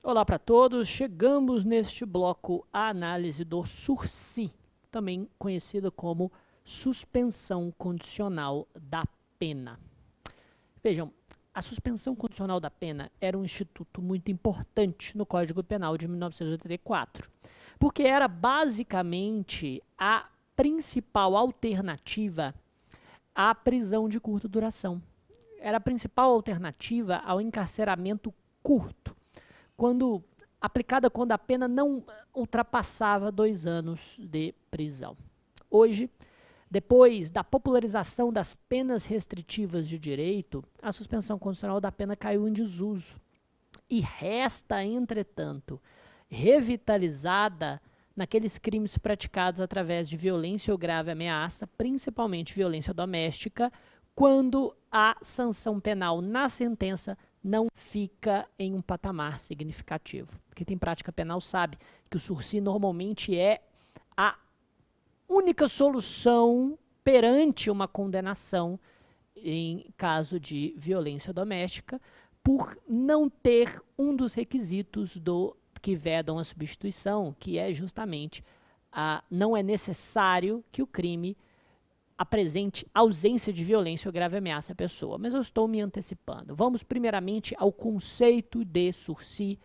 Olá para todos, chegamos neste bloco à análise do sursi, também conhecido como suspensão condicional da pena. Vejam, a suspensão condicional da pena era um instituto muito importante no Código Penal de 1984, porque era basicamente a principal alternativa à prisão de curta duração. Era a principal alternativa ao encarceramento curto, aplicada quando a pena não ultrapassava 2 anos de prisão. Hoje, depois da popularização das penas restritivas de direito, a suspensão condicional da pena caiu em desuso e resta, entretanto, revitalizada naqueles crimes praticados através de violência ou grave ameaça, principalmente violência doméstica, quando a sanção penal na sentença não fica em um patamar significativo. Quem tem prática penal sabe que o sursi normalmente é a única solução perante uma condenação em caso de violência doméstica, por não ter um dos requisitos que vedam a substituição, que é justamente não é necessário que o crime apresente ausência de violência ou grave ameaça à pessoa. Mas eu estou me antecipando. Vamos primeiramente ao conceito de sursi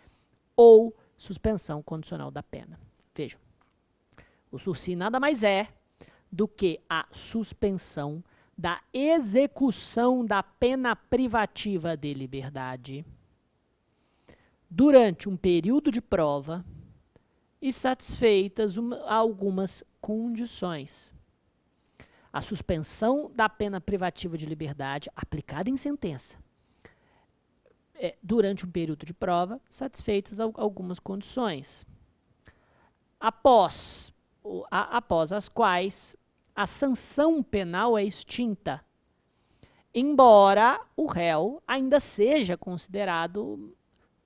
ou suspensão condicional da pena. Vejam, o sursi nada mais é do que a suspensão da execução da pena privativa de liberdade durante um período de prova e satisfeitas algumas condições. A suspensão da pena privativa de liberdade aplicada em sentença durante um período de prova, satisfeitas algumas condições, após as quais a sanção penal é extinta, embora o réu ainda seja considerado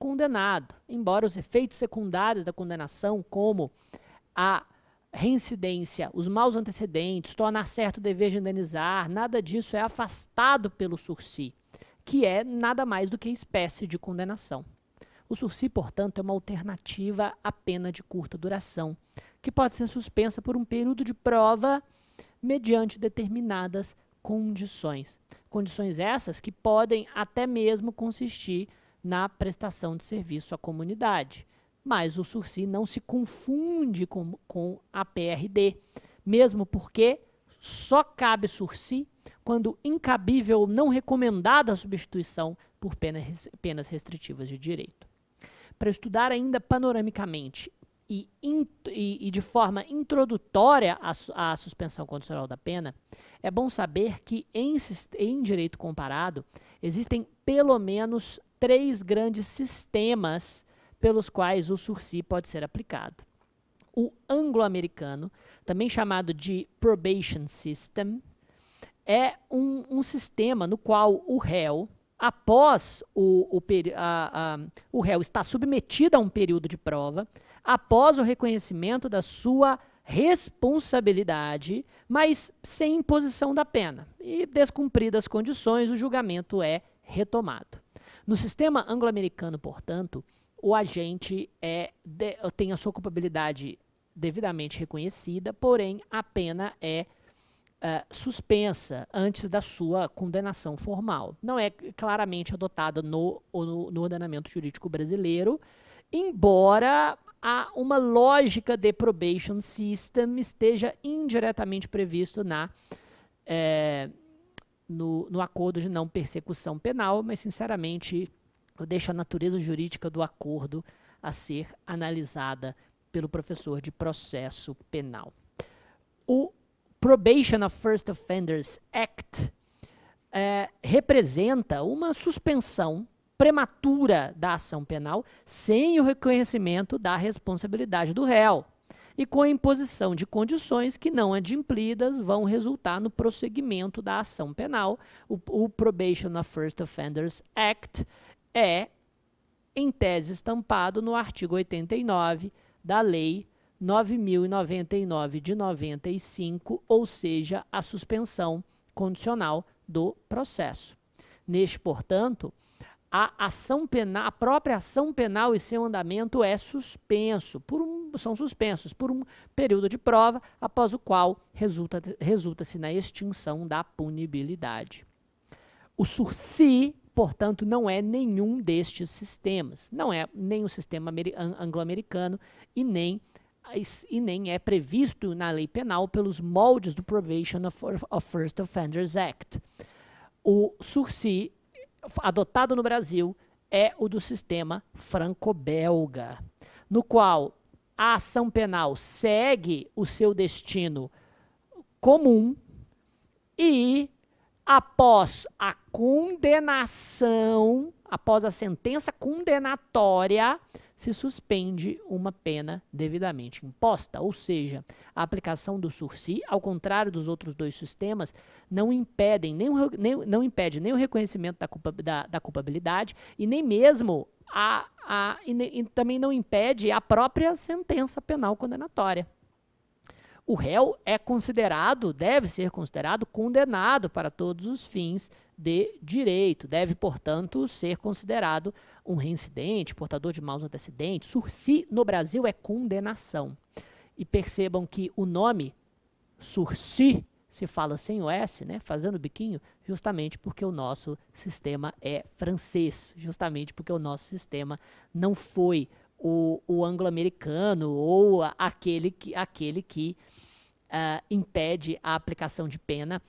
condenado, embora os efeitos secundários da condenação, como a reincidência, os maus antecedentes, tornar certo o dever de indenizar, nada disso é afastado pelo sursi, que é nada mais do que espécie de condenação. O sursi, portanto, é uma alternativa à pena de curta duração, que pode ser suspensa por um período de prova mediante determinadas condições. Condições essas que podem até mesmo consistir na prestação de serviço à comunidade. Mas o sursi não se confunde com a PRD, mesmo porque só cabe sursi quando incabível ou não recomendada a substituição por penas restritivas de direito. Para estudar ainda panoramicamente e de forma introdutória a suspensão condicional da pena, é bom saber que em direito comparado existem pelo menos 3 grandes sistemas pelos quais o sursi pode ser aplicado. O anglo-americano, também chamado de probation system, é um sistema no qual o réu, após o réu está submetido a um período de prova, após o reconhecimento da sua responsabilidade, mas sem imposição da pena. E, descumpridas as condições, o julgamento é retomado. No sistema anglo-americano, portanto, o agente tem a sua culpabilidade devidamente reconhecida, porém a pena é suspensa antes da sua condenação formal. Não é claramente adotada no ordenamento jurídico brasileiro, embora uma lógica de probation system esteja indiretamente previsto no acordo de não persecução penal, mas, sinceramente, eu deixo a natureza jurídica do acordo a ser analisada pelo professor de processo penal. O Probation of First Offenders Act representa uma suspensão prematura da ação penal sem o reconhecimento da responsabilidade do réu e com a imposição de condições que, não adimplidas, vão resultar no prosseguimento da ação penal. O Probation of First Offenders Act é, em tese, estampado no artigo 89 da Lei 9.099 de 95, ou seja, a suspensão condicional do processo. Neste, portanto, a própria ação penal e seu andamento são suspensos por um período de prova, após o qual resulta-se na extinção da punibilidade. O sursi, portanto, não é nenhum destes sistemas. Não é nem o sistema anglo-americano e nem é previsto na lei penal pelos moldes do Probation of First Offenders Act. O sursi adotado no Brasil é o do sistema franco-belga, no qual a ação penal segue o seu destino comum e, após a condenação, após a sentença condenatória, se suspende uma pena devidamente imposta. Ou seja, a aplicação do sursi, ao contrário dos outros dois sistemas, não impede nem o reconhecimento da culpabilidade e nem mesmo e também não impede a própria sentença penal condenatória. O réu deve ser considerado condenado para todos os fins de direito. Deve, portanto, ser considerado um reincidente, portador de maus antecedentes. Sursi no Brasil é condenação. E percebam que o nome sursi se fala sem o S, né, fazendo biquinho, justamente porque o nosso sistema é francês, justamente porque o nosso sistema não foi o anglo-americano ou aquele que impede a aplicação de pena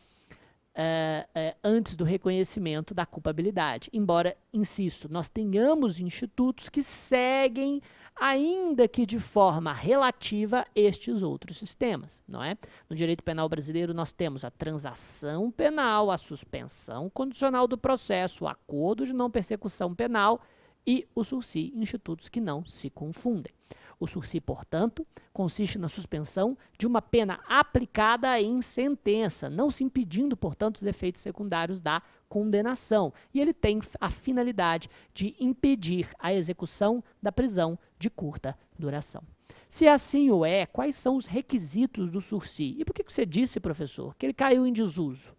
antes do reconhecimento da culpabilidade. Embora, insisto, nós tenhamos institutos que seguem, ainda que de forma relativa, estes outros sistemas, não é? No direito penal brasileiro nós temos a transação penal, a suspensão condicional do processo, o acordo de não persecução penal e o sursi, institutos que não se confundem. O sursi, portanto, consiste na suspensão de uma pena aplicada em sentença, não se impedindo, portanto, os efeitos secundários da condenação. E ele tem a finalidade de impedir a execução da prisão de curta duração. Se assim o é, quais são os requisitos do sursi? E por que você disse, professor, que ele caiu em desuso?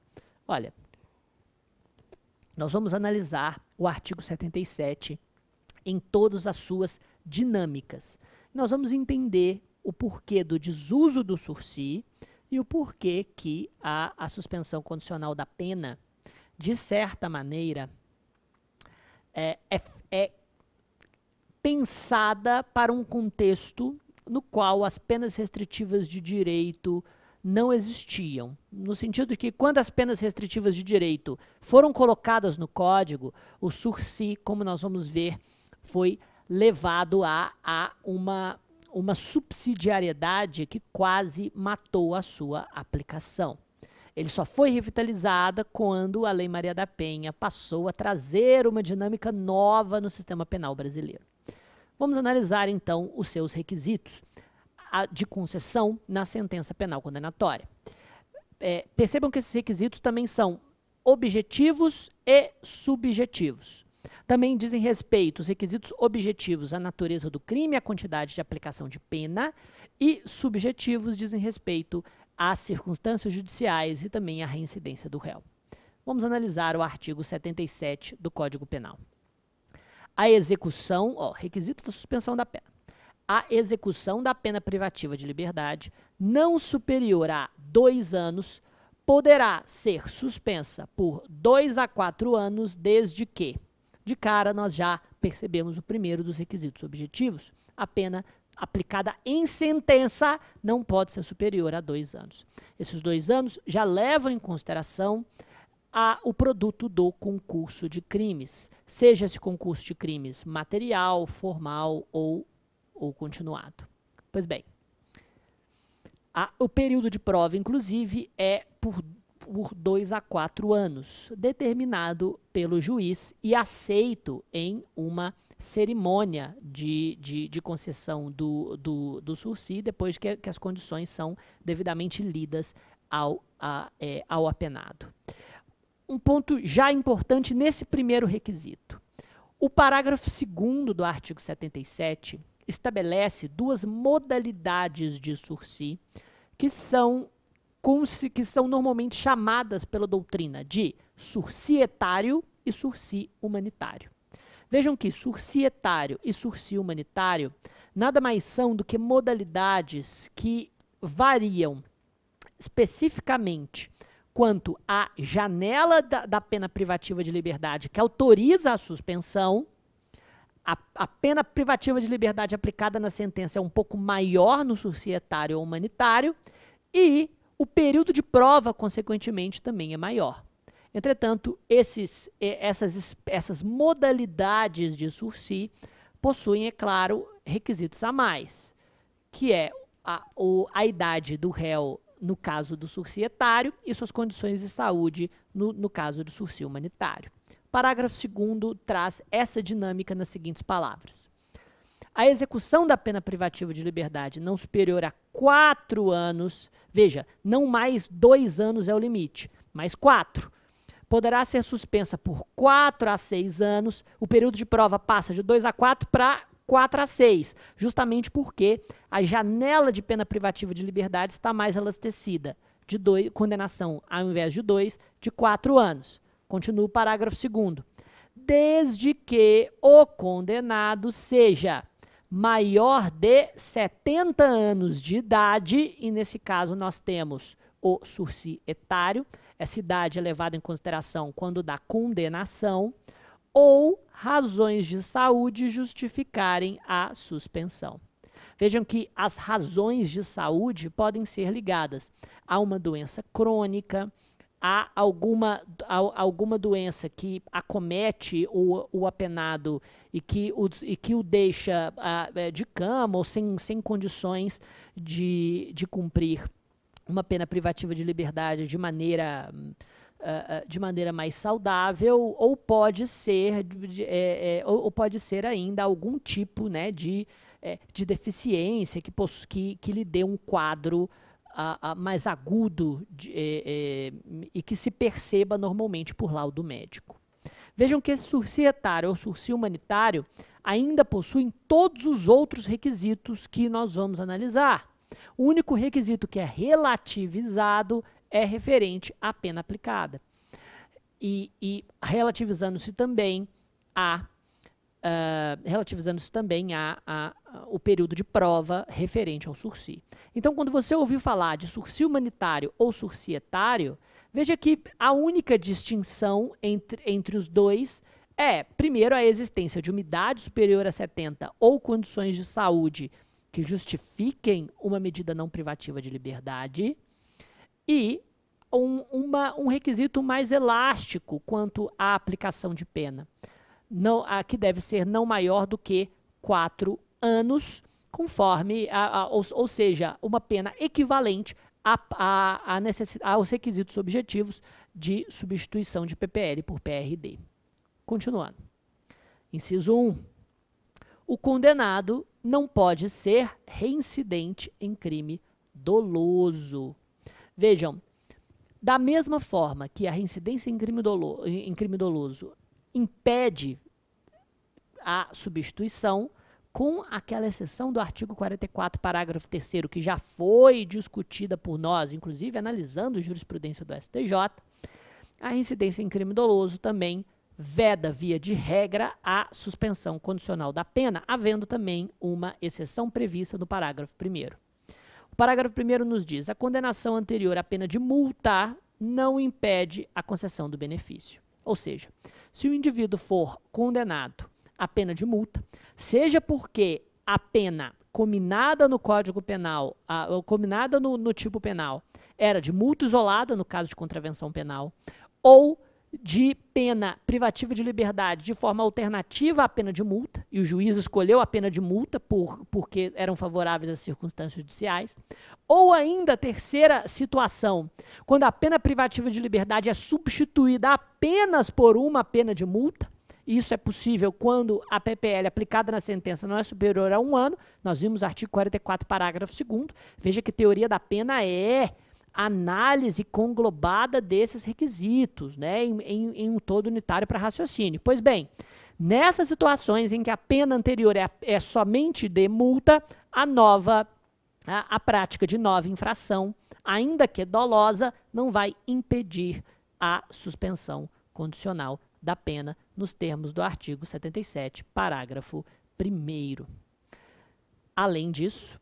Olha, nós vamos analisar o artigo 77 em todas as suas dinâmicas. Nós vamos entender o porquê do desuso do sursi e o porquê que a suspensão condicional da pena, de certa maneira, é pensada para um contexto no qual as penas restritivas de direito não existiam. No sentido de que, quando as penas restritivas de direito foram colocadas no Código, o sursi, como nós vamos ver, foi levado a uma subsidiariedade que quase matou a sua aplicação. Ele só foi revitalizada quando a Lei Maria da Penha passou a trazer uma dinâmica nova no sistema penal brasileiro. Vamos analisar, então, os seus requisitos de concessão na sentença penal condenatória. Percebam que esses requisitos também são objetivos e subjetivos. Também dizem respeito os requisitos objetivos à natureza do crime, à quantidade de aplicação de pena, e subjetivos dizem respeito às circunstâncias judiciais e também à reincidência do réu. Vamos analisar o artigo 77 do Código Penal. A execução, requisitos da suspensão da pena. A execução da pena privativa de liberdade não superior a 2 anos poderá ser suspensa por 2 a 4 anos desde que, de cara, nós já percebemos o primeiro dos requisitos objetivos. A pena aplicada em sentença não pode ser superior a 2 anos. Esses 2 anos já levam em consideração o produto do concurso de crimes, seja esse concurso de crimes material, formal ou continuado. Pois bem, o período de prova, inclusive, é por 2 a 4 anos, determinado pelo juiz e aceito em uma cerimônia de concessão do sursi, depois que as condições são devidamente lidas ao apenado. Um ponto já importante nesse primeiro requisito. O parágrafo 2º do artigo 77 estabelece 2 modalidades de sursi que são normalmente chamadas pela doutrina de sursi etário e sursi humanitário. Vejam que sursi etário e sursi humanitário nada mais são do que modalidades que variam especificamente quanto à janela da pena privativa de liberdade que autoriza a suspensão. A pena privativa de liberdade aplicada na sentença é um pouco maior no sursi etário ou humanitário e o período de prova, consequentemente, também é maior. Entretanto, essas modalidades de sursi possuem, é claro, requisitos a mais, que é a idade do réu no caso do sursi etário e suas condições de saúde no caso do sursi humanitário. Parágrafo 2º traz essa dinâmica nas seguintes palavras. A execução da pena privativa de liberdade não superior a 4 anos, veja, não mais 2 anos é o limite, mas 4, poderá ser suspensa por 4 a 6 anos, o período de prova passa de 2 a 4 para 4 a 6, justamente porque a janela de pena privativa de liberdade está mais elastecida, de condenação ao invés de 2, de 4 anos. Continua o parágrafo 2º. Desde que o condenado seja maior de 70 anos de idade, e nesse caso nós temos o sursi etário, essa idade é levada em consideração quando da condenação, ou razões de saúde justificarem a suspensão. Vejam que as razões de saúde podem ser ligadas a uma doença crônica, a alguma doença que acomete o apenado e que o deixa de cama ou sem condições de cumprir uma pena privativa de liberdade de maneira mais saudável, ou pode ser ainda algum tipo, né, de deficiência que lhe dê um quadro mais agudo e que se perceba normalmente por laudo médico. Vejam que esse sursi etário ou sursi humanitário ainda possuem todos os outros requisitos que nós vamos analisar. O único requisito que é relativizado é referente à pena aplicada. E relativizando-se também o período de prova referente ao sursi. Então, quando você ouviu falar de sursi humanitário ou sursi etário, veja que a única distinção entre os dois é, primeiro, a existência de uma idade superior a 70 ou condições de saúde que justifiquem uma medida não privativa de liberdade e um requisito mais elástico quanto à aplicação de pena. Que deve ser não maior do que 4 anos, conforme, ou seja, uma pena equivalente aos requisitos objetivos de substituição de PPL por PRD. Continuando. Inciso 1. O condenado não pode ser reincidente em crime doloso. Vejam, da mesma forma que a reincidência em crime doloso impede a substituição, com aquela exceção do artigo 44, parágrafo 3º, que já foi discutida por nós, inclusive analisando a jurisprudência do STJ, a reincidência em crime doloso também veda, via de regra, a suspensão condicional da pena, havendo também uma exceção prevista no parágrafo 1º. O parágrafo 1º nos diz: a condenação anterior à pena de multa não impede a concessão do benefício. Ou seja, se o indivíduo for condenado à pena de multa, seja porque a pena combinada no Código Penal, ou combinada no tipo penal, era de multa isolada, no caso de contravenção penal, ou de pena privativa de liberdade de forma alternativa à pena de multa, e o juiz escolheu a pena de multa porque eram favoráveis às circunstâncias judiciais, ou ainda a terceira situação, quando a pena privativa de liberdade é substituída apenas por uma pena de multa. Isso é possível quando a PPL aplicada na sentença não é superior a 1 ano. Nós vimos o artigo 44, parágrafo 2º. Veja que teoria da pena é análise conglobada desses requisitos, né, em um todo unitário para raciocínio. Pois bem, nessas situações em que a pena anterior é somente de multa, a prática de nova infração, ainda que dolosa, não vai impedir a suspensão condicional da pena nos termos do artigo 77, parágrafo 1º. Além disso,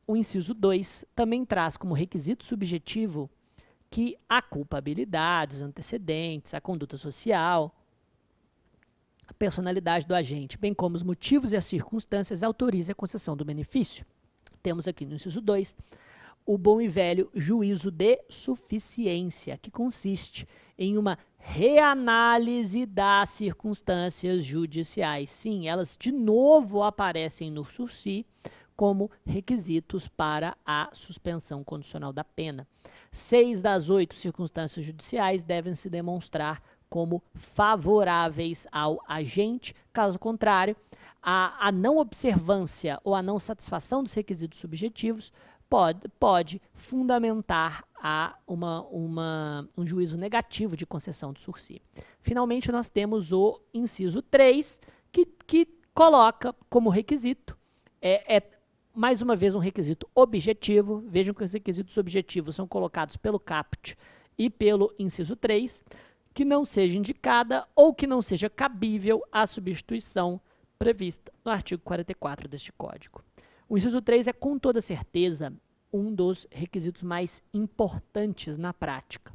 o inciso 2 também traz como requisito subjetivo que a culpabilidade, os antecedentes, a conduta social, a personalidade do agente, bem como os motivos e as circunstâncias autorizem a concessão do benefício. Temos aqui no inciso 2 o bom e velho juízo de suficiência, que consiste em uma reanálise das circunstâncias judiciais. Sim, elas de novo aparecem no sursi como requisitos para a suspensão condicional da pena. 6 das 8 circunstâncias judiciais devem se demonstrar como favoráveis ao agente. Caso contrário, a não observância ou a não satisfação dos requisitos subjetivos pode fundamentar um juízo negativo de concessão do sursi. Finalmente, nós temos o inciso 3, que coloca como requisito, mais uma vez um requisito objetivo. Vejam que os requisitos objetivos são colocados pelo caput e pelo inciso 3, que não seja indicada ou que não seja cabível a substituição prevista no artigo 44 deste Código. O inciso 3 é, com toda certeza, um dos requisitos mais importantes na prática.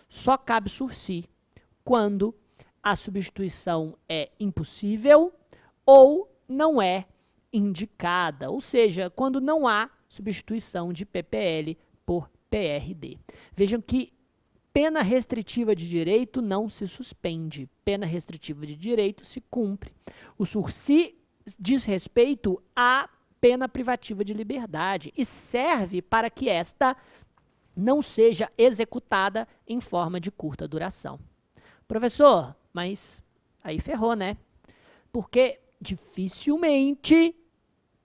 Só cabe sursi quando a substituição é impossível ou não é indicada, ou seja, quando não há substituição de PPL por PRD. Vejam que pena restritiva de direito não se suspende, pena restritiva de direito se cumpre. O sursi diz respeito à pena privativa de liberdade e serve para que esta não seja executada em forma de curta duração. Professor, mas aí ferrou, né? Porque dificilmente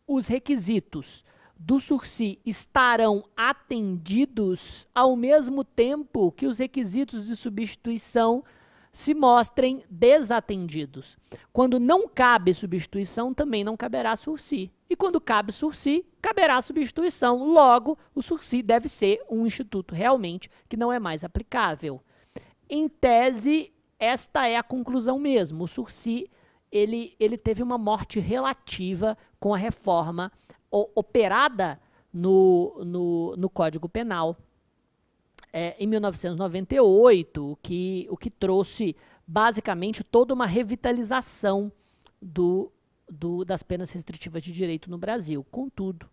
os requisitos do sursi estarão atendidos ao mesmo tempo que os requisitos de substituição se mostrem desatendidos. Quando não cabe substituição, também não caberá sursi. E quando cabe sursi, caberá substituição. Logo, o sursi deve ser um instituto realmente que não é mais aplicável. Em tese, esta é a conclusão mesmo. O sursi ele teve uma morte relativa com a reforma operada no Código Penal em 1998, o que trouxe basicamente toda uma revitalização das penas restritivas de direito no Brasil. Contudo,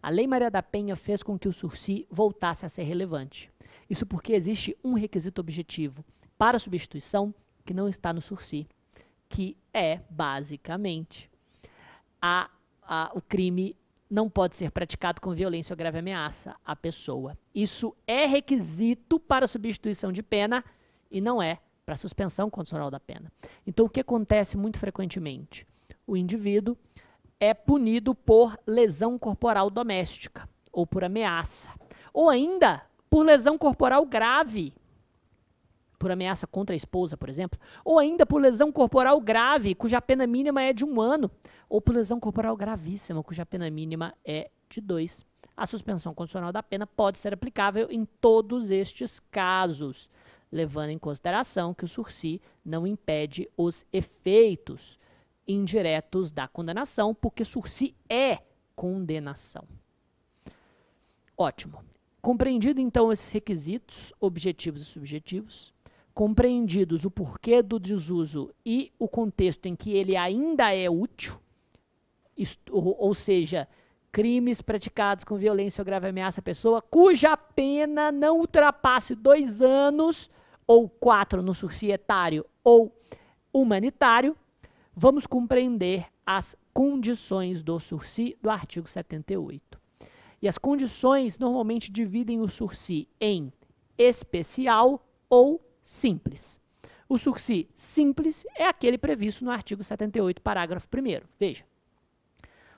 a Lei Maria da Penha fez com que o sursi voltasse a ser relevante. Isso porque existe um requisito objetivo para a substituição que não está no sursi, que é, basicamente, o crime não pode ser praticado com violência ou grave ameaça à pessoa. Isso é requisito para substituição de pena e não é para suspensão condicional da pena. Então, o que acontece muito frequentemente? O indivíduo é punido por lesão corporal doméstica, ou por ameaça, ou ainda por lesão corporal grave, por ameaça contra a esposa, por exemplo, ou ainda por lesão corporal grave, cuja pena mínima é de 1 ano, ou por lesão corporal gravíssima, cuja pena mínima é de 2. A suspensão condicional da pena pode ser aplicável em todos estes casos, levando em consideração que o sursi não impede os efeitos indiretos da condenação, porque sursi é condenação. Ótimo. Compreendido, então, esses requisitos objetivos e subjetivos, compreendidos o porquê do desuso e o contexto em que ele ainda é útil, ou seja, crimes praticados com violência ou grave ameaça à pessoa, cuja pena não ultrapasse 2 anos, ou 4 no sursi etário ou humanitário, vamos compreender as condições do sursi do artigo 78. E as condições normalmente dividem o sursi em especial ou simples. O sursi simples é aquele previsto no artigo 78, parágrafo 1º. Veja.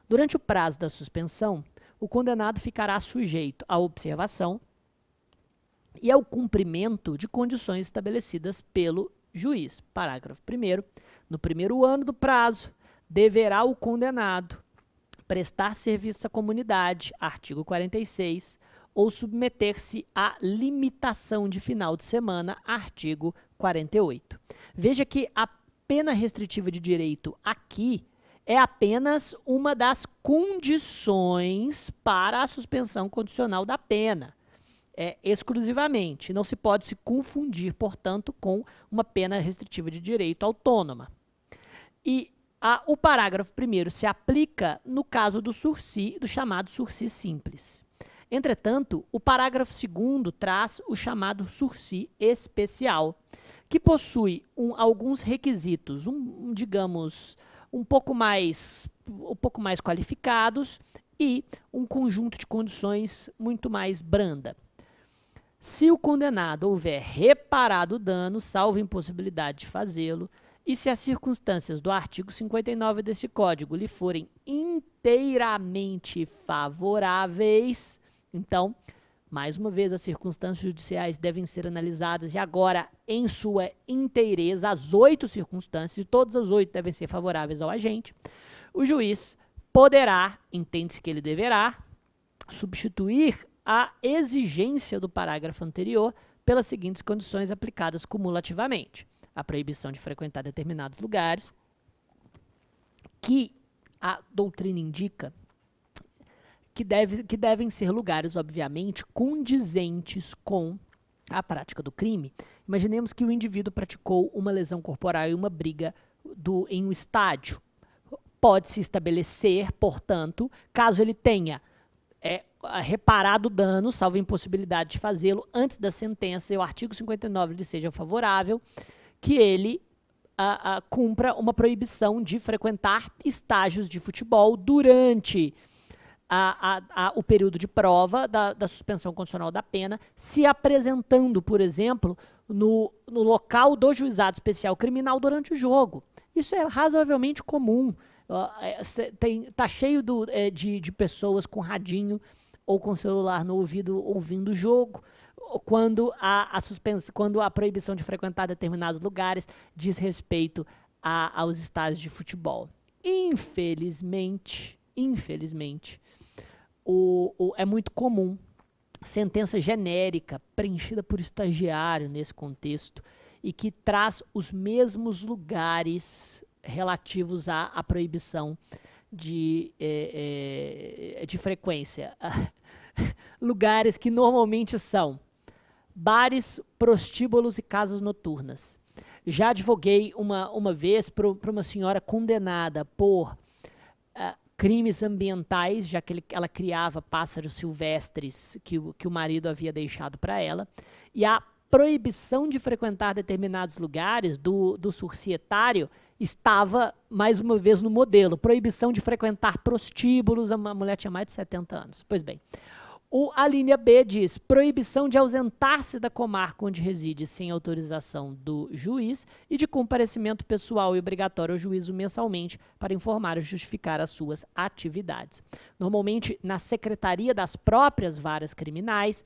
Durante o prazo da suspensão, o condenado ficará sujeito à observação e ao cumprimento de condições estabelecidas pelo juiz. Parágrafo 1º. No primeiro ano do prazo, deverá o condenado prestar serviço à comunidade, artigo 46, ou submeter-se à limitação de final de semana, artigo 48. Veja que a pena restritiva de direito aqui é apenas uma das condições para a suspensão condicional da pena. Exclusivamente. Não se pode se confundir, portanto, com uma pena restritiva de direito autônoma. E o parágrafo 1º se aplica no caso do sursi, do chamado sursi simples. Entretanto, o parágrafo 2º traz o chamado sursi especial, que possui alguns requisitos, digamos, um pouco mais qualificados e um conjunto de condições muito mais branda. Se o condenado houver reparado o dano, salvo impossibilidade de fazê-lo, e se as circunstâncias do artigo 59 deste Código lhe forem inteiramente favoráveis, então, mais uma vez, as circunstâncias judiciais devem ser analisadas e agora, em sua inteireza, as 8 circunstâncias, todas as 8 devem ser favoráveis ao agente, o juiz poderá, entende-se que ele deverá, substituir a exigência do parágrafo anterior pelas seguintes condições aplicadas cumulativamente. A proibição de frequentar determinados lugares, que a doutrina indica que devem ser lugares, obviamente, condizentes com a prática do crime. Imaginemos que o indivíduo praticou uma lesão corporal e uma briga em um estádio. Pode-se estabelecer, portanto, caso ele tenha reparado o dano, salvo impossibilidade de fazê-lo antes da sentença e o artigo 59 lhe seja favorável, que ele cumpra uma proibição de frequentar estágios de futebol durante o período de prova da suspensão condicional da pena, se apresentando, por exemplo, no local do juizado especial criminal durante o jogo. Isso é razoavelmente comum. Tá cheio de pessoas com radinho ou com celular no ouvido ouvindo o jogo, quando a proibição de frequentar determinados lugares diz respeito aos estádios de futebol. Infelizmente, é muito comum sentença genérica preenchida por estagiário nesse contexto e que traz os mesmos lugares relativos à proibição de frequência. Lugares que normalmente são bares, prostíbulos e casas noturnas. Já advoguei uma vez para uma senhora condenada por crimes ambientais, já que ela criava pássaros silvestres que o marido havia deixado para ela, e a proibição de frequentar determinados lugares do surcietário estava, mais uma vez, no modelo. Proibição de frequentar prostíbulos, a mulher tinha mais de 70 anos. Pois bem, a linha B diz proibição de ausentar-se da comarca onde reside sem autorização do juiz e de comparecimento pessoal e obrigatório ao juízo mensalmente para informar e justificar as suas atividades. Normalmente, na secretaria das próprias varas criminais,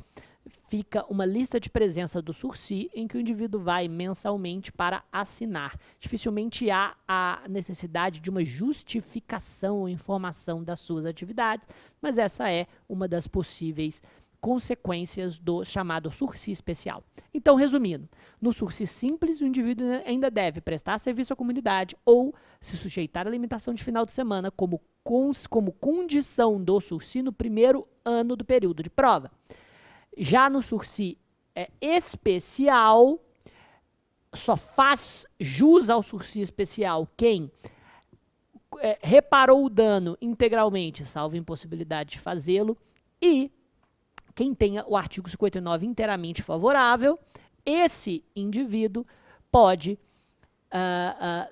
fica uma lista de presença do sursi em que o indivíduo vai mensalmente para assinar. Dificilmente há a necessidade de uma justificação ou informação das suas atividades, mas essa é uma das possíveis consequências do chamado sursi especial. Então, resumindo, no sursi simples, o indivíduo ainda deve prestar serviço à comunidade ou se sujeitar à limitação de final de semana como condição do sursi no primeiro ano do período de prova. Já no sursi especial, só faz jus ao sursi especial quem reparou o dano integralmente, salvo impossibilidade de fazê-lo, e quem tenha o artigo 59 inteiramente favorável, esse indivíduo pode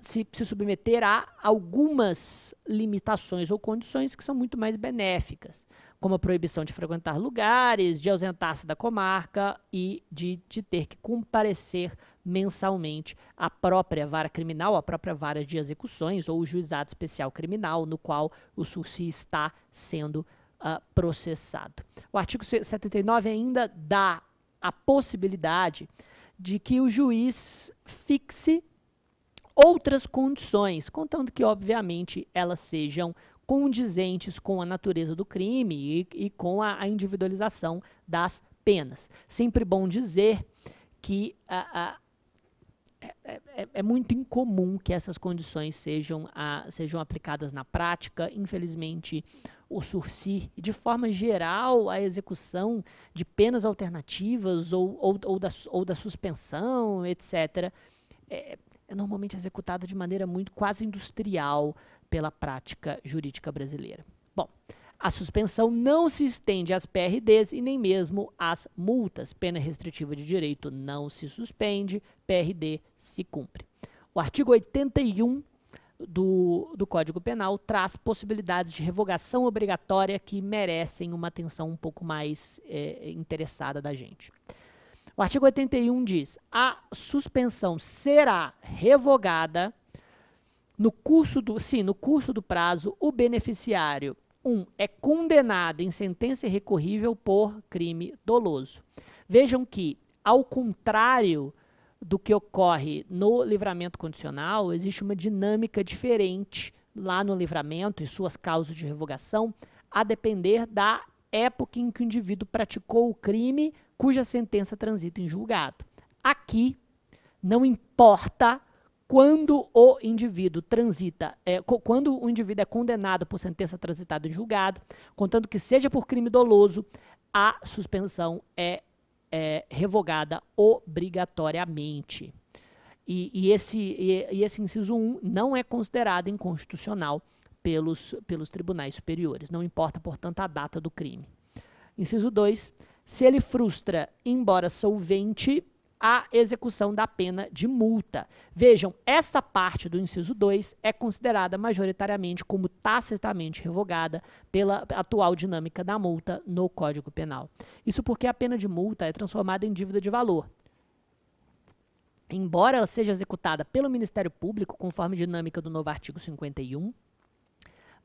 se submeter a algumas limitações ou condições que são muito mais benéficas, como a proibição de frequentar lugares, de ausentar-se da comarca e de ter que comparecer mensalmente à própria vara criminal, à própria vara de execuções ou o juizado especial criminal no qual o sursi está sendo processado. O artigo 79 ainda dá a possibilidade de que o juiz fixe outras condições, contando que, obviamente, elas sejam condizentes com a natureza do crime e com a individualização das penas. Sempre bom dizer que é muito incomum que essas condições sejam aplicadas na prática. Infelizmente, o sursi, de forma geral, a execução de penas alternativas ou da suspensão, etc., é normalmente executada de maneira muito quase industrial pela prática jurídica brasileira. Bom, a suspensão não se estende às PRDs e nem mesmo às multas. Pena restritiva de direito não se suspende, PRD se cumpre. O artigo 81 do Código Penal traz possibilidades de revogação obrigatória que merecem uma atenção um pouco mais interessada da gente. O artigo 81 diz: a suspensão será revogada no curso do prazo, o beneficiário 1. É condenado em sentença irrecorrível por crime doloso. Vejam que, ao contrário do que ocorre no livramento condicional, existe uma dinâmica diferente lá no livramento e suas causas de revogação, a depender da época em que o indivíduo praticou o crime cuja sentença transita em julgado. Aqui, não importa quando o indivíduo quando o indivíduo é condenado por sentença transitada em julgado, contanto que seja por crime doloso, a suspensão é revogada obrigatoriamente. E esse inciso 1 não é considerado inconstitucional pelos tribunais superiores. Não importa, portanto, a data do crime. Inciso 2, se ele frustra, embora solvente, a execução da pena de multa. Vejam, essa parte do inciso 2 é considerada majoritariamente como tacitamente revogada pela atual dinâmica da multa no Código Penal. Isso porque a pena de multa é transformada em dívida de valor. Embora ela seja executada pelo Ministério Público, conforme dinâmica do novo artigo 51,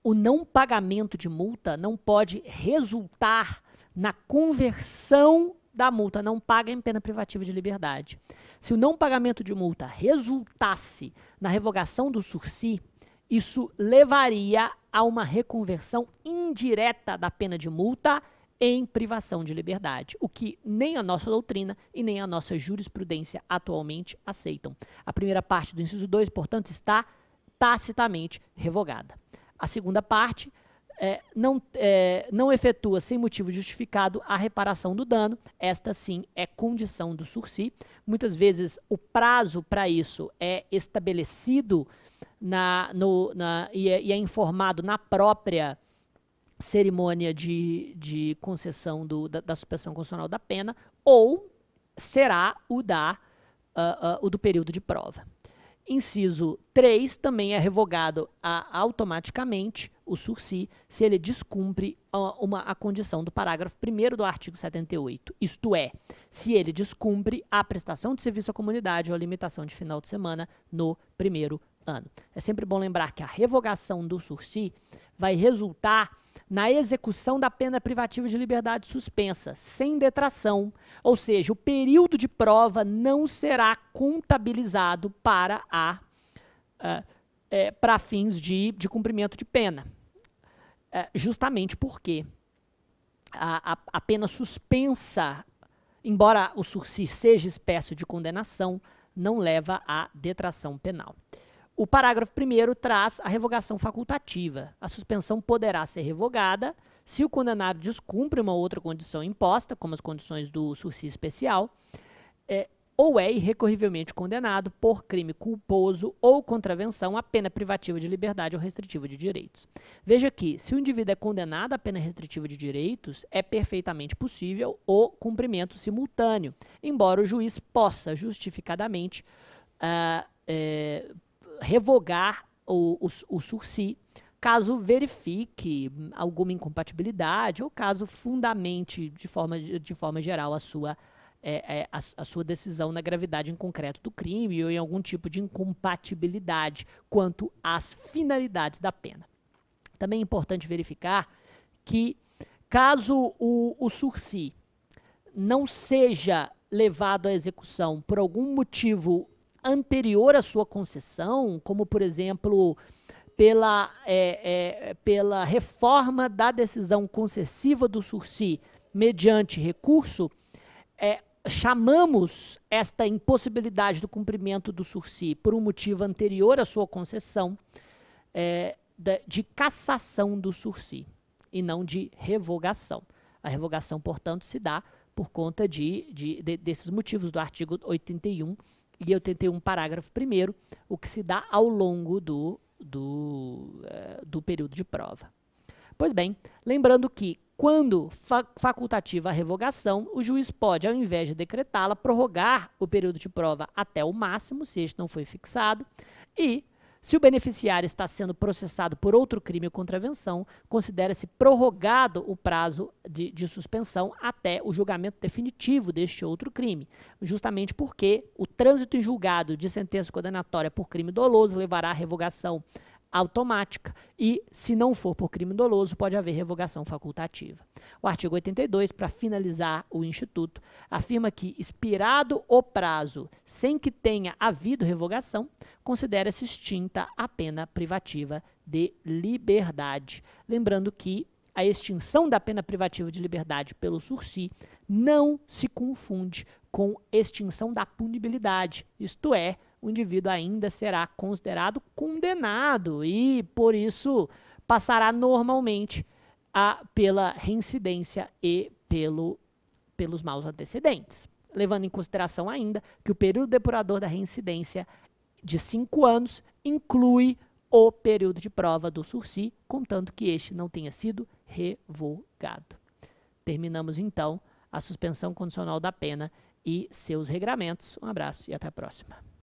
o não pagamento de multa não pode resultar na conversão da multa não paga em pena privativa de liberdade. Se o não pagamento de multa resultasse na revogação do sursi, isso levaria a uma reconversão indireta da pena de multa em privação de liberdade, o que nem a nossa doutrina e nem a nossa jurisprudência atualmente aceitam. A primeira parte do inciso 2, portanto, está tacitamente revogada. A segunda parte não efetua sem motivo justificado a reparação do dano. Esta sim é condição do sursi. Muitas vezes o prazo para isso é estabelecido e é informado na própria cerimônia de concessão da suspensão constitucional da pena, ou será o do período de prova. Inciso 3, também é revogado automaticamente o sursi se ele descumpre a condição do parágrafo 1º do artigo 78, isto é, se ele descumpre a prestação de serviço à comunidade ou a limitação de final de semana no primeiro ano. É sempre bom lembrar que a revogação do sursi vai resultar na execução da pena privativa de liberdade suspensa, sem detração, ou seja, o período de prova não será contabilizado para fins de cumprimento de pena, justamente porque a pena suspensa, embora o sursi seja espécie de condenação, não leva à detração penal. O parágrafo 1º traz a revogação facultativa. A suspensão poderá ser revogada se o condenado descumpre uma outra condição imposta, como as condições do sursi especial, ou é irrecorrivelmente condenado por crime culposo ou contravenção à pena privativa de liberdade ou restritiva de direitos. Veja que, se o indivíduo é condenado à pena restritiva de direitos, é perfeitamente possível o cumprimento simultâneo, embora o juiz possa justificadamente revogar o sursi, caso verifique alguma incompatibilidade ou caso fundamente de forma geral a sua decisão na gravidade em concreto do crime ou em algum tipo de incompatibilidade quanto às finalidades da pena. Também é importante verificar que, caso o sursi não seja levado à execução por algum motivo anterior à sua concessão, como, por exemplo, pela reforma da decisão concessiva do sursi mediante recurso, chamamos esta impossibilidade do cumprimento do sursi por um motivo anterior à sua concessão de cassação do sursi e não de revogação. A revogação, portanto, se dá por conta desses motivos do artigo 81 e 81, parágrafo 1º, o que se dá ao longo do período de prova. Pois bem, lembrando que quando facultativa a revogação, o juiz pode, ao invés de decretá-la, prorrogar o período de prova até o máximo, se este não foi fixado, e, se o beneficiário está sendo processado por outro crime ou contravenção, considera-se prorrogado o prazo de suspensão até o julgamento definitivo deste outro crime, justamente porque o trânsito em julgado de sentença condenatória por crime doloso levará à revogação automática e, se não for por crime doloso, pode haver revogação facultativa. O artigo 82, para finalizar o Instituto, afirma que, expirado o prazo sem que tenha havido revogação, considera-se extinta a pena privativa de liberdade. Lembrando que a extinção da pena privativa de liberdade pelo sursi não se confunde com extinção da punibilidade, isto é, o indivíduo ainda será considerado condenado e, por isso, passará normalmente pela reincidência e pelos maus antecedentes. Levando em consideração ainda que o período depurador da reincidência de 5 anos inclui o período de prova do sursi, contanto que este não tenha sido revogado. Terminamos, então, a suspensão condicional da pena e seus regramentos. Um abraço e até a próxima.